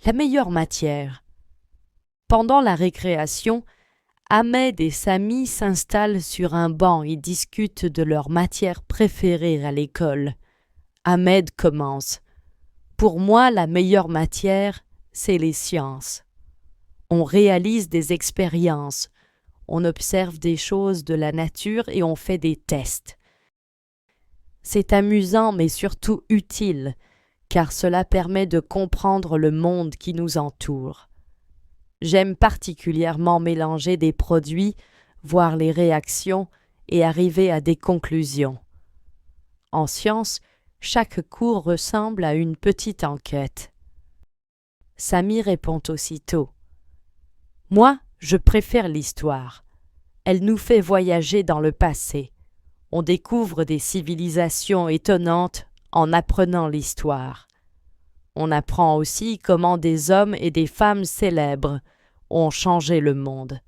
La meilleure matière. Pendant la récréation, Ahmed et Samy s'installent sur un banc et discutent de leur matière préférée à l'école. Ahmed commence. Pour moi, la meilleure matière, c'est les sciences. On réalise des expériences, on observe des choses de la nature et on fait des tests. C'est amusant mais surtout utile, car cela permet de comprendre le monde qui nous entoure. J'aime particulièrement mélanger des produits, voir les réactions et arriver à des conclusions. En sciences, chaque cours ressemble à une petite enquête. Samy répond aussitôt. Moi, je préfère l'histoire. Elle nous fait voyager dans le passé. On découvre des civilisations étonnantes en apprenant l'histoire. On apprend aussi comment des hommes et des femmes célèbres ont changé le monde.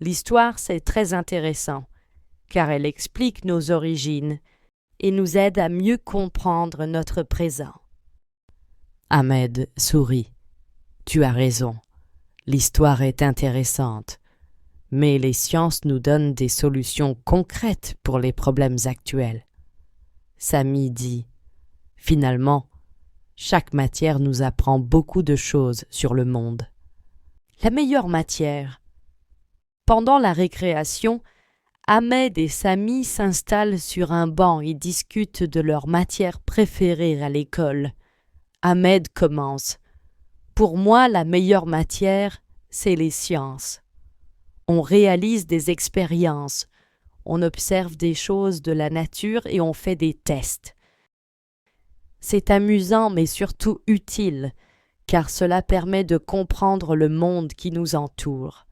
L'histoire, c'est très intéressant, car elle explique nos origines et nous aide à mieux comprendre notre présent. Ahmed sourit. Tu as raison. L'histoire est intéressante, mais les sciences nous donnent des solutions concrètes pour les problèmes actuels. Samy dit. Finalement, chaque matière nous apprend beaucoup de choses sur le monde. La meilleure matière. Pendant la récréation, Ahmed et Samy s'installent sur un banc et discutent de leur matière préférée à l'école. Ahmed commence. Pour moi, la meilleure matière, c'est les sciences. On réalise des expériences, on observe des choses de la nature et on fait des tests. C'est amusant mais surtout utile, car cela permet de comprendre le monde qui nous entoure.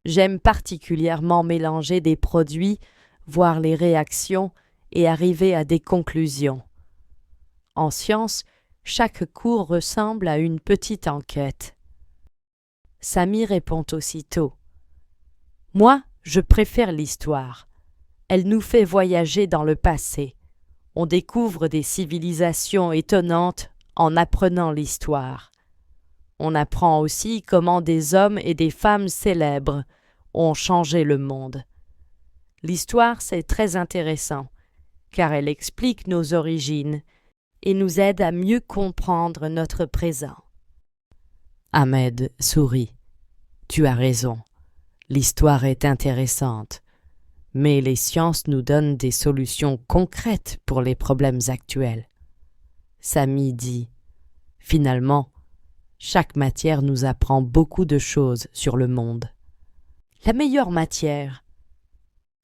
J'aime particulièrement mélanger des produits, voir les réactions et arriver à des conclusions. En sciences, chaque cours ressemble à une petite enquête. Samy répond aussitôt. Moi, je préfère l'histoire. Elle nous fait voyager dans le passé. On découvre des civilisations étonnantes en apprenant l'histoire. On apprend aussi comment des hommes et des femmes célèbres ont changé le monde. L'histoire, c'est très intéressant, car elle explique nos origines et nous aide à mieux comprendre notre présent. Ahmed sourit. Tu as raison. L'histoire est intéressante, mais les sciences nous donnent des solutions concrètes pour les problèmes actuels. Samy dit. Finalement, chaque matière nous apprend beaucoup de choses sur le monde. La meilleure matière.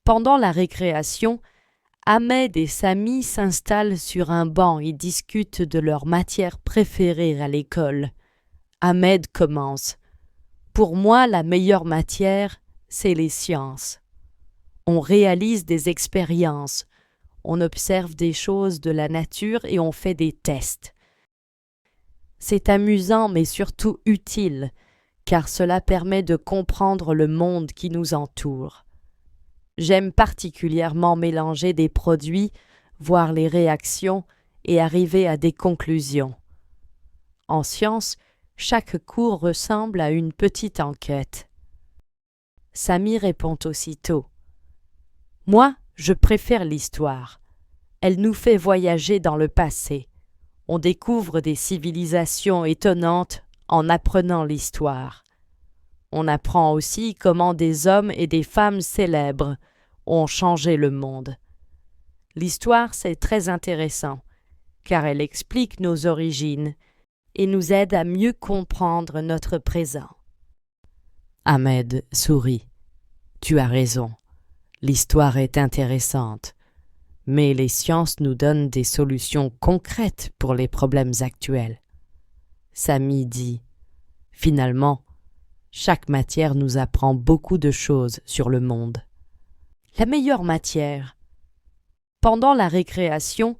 Pendant la récréation, Ahmed et Samy s'installent sur un banc et discutent de leur matière préférée à l'école. Ahmed commence. Pour moi, la meilleure matière, c'est les sciences. On réalise des expériences, on observe des choses de la nature et on fait des tests. C'est amusant mais surtout utile, car cela permet de comprendre le monde qui nous entoure. J'aime particulièrement mélanger des produits, voir les réactions et arriver à des conclusions. En sciences, chaque cours ressemble à une petite enquête. Samy répond aussitôt. Moi, je préfère l'histoire. Elle nous fait voyager dans le passé. On découvre des civilisations étonnantes en apprenant l'histoire. On apprend aussi comment des hommes et des femmes célèbres ont changé le monde. L'histoire, c'est très intéressant, car elle explique nos origines et nous aide à mieux comprendre notre présent. Ahmed sourit. Tu as raison. L'histoire est intéressante, mais les sciences nous donnent des solutions concrètes pour les problèmes actuels. Samy dit. Finalement, chaque matière nous apprend beaucoup de choses sur le monde. La meilleure matière. Pendant la récréation,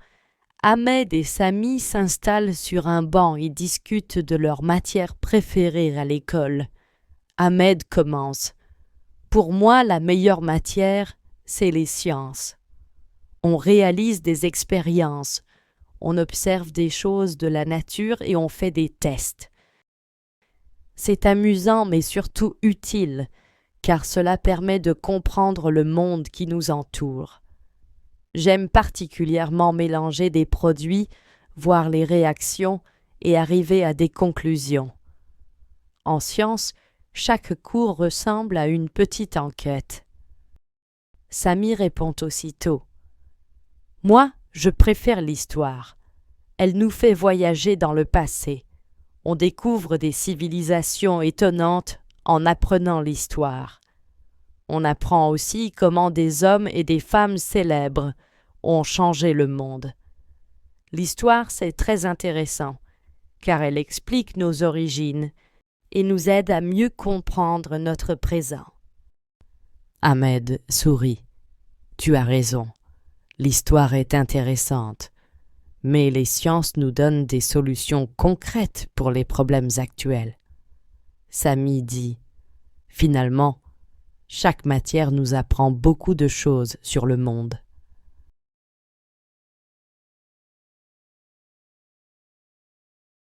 Ahmed et Samy s'installent sur un banc et discutent de leur matière préférée à l'école. Ahmed commence. Pour moi, la meilleure matière, c'est les sciences. On réalise des expériences, on observe des choses de la nature et on fait des tests. C'est amusant mais surtout utile, car cela permet de comprendre le monde qui nous entoure. J'aime particulièrement mélanger des produits, voir les réactions et arriver à des conclusions. En science, chaque cours ressemble à une petite enquête. Samy répond aussitôt. Moi, je préfère l'histoire. Elle nous fait voyager dans le passé. On découvre des civilisations étonnantes en apprenant l'histoire. On apprend aussi comment des hommes et des femmes célèbres ont changé le monde. L'histoire, c'est très intéressant, car elle explique nos origines et nous aide à mieux comprendre notre présent. Ahmed sourit. Tu as raison. L'histoire est intéressante, mais les sciences nous donnent des solutions concrètes pour les problèmes actuels. Samy dit, finalement, chaque matière nous apprend beaucoup de choses sur le monde.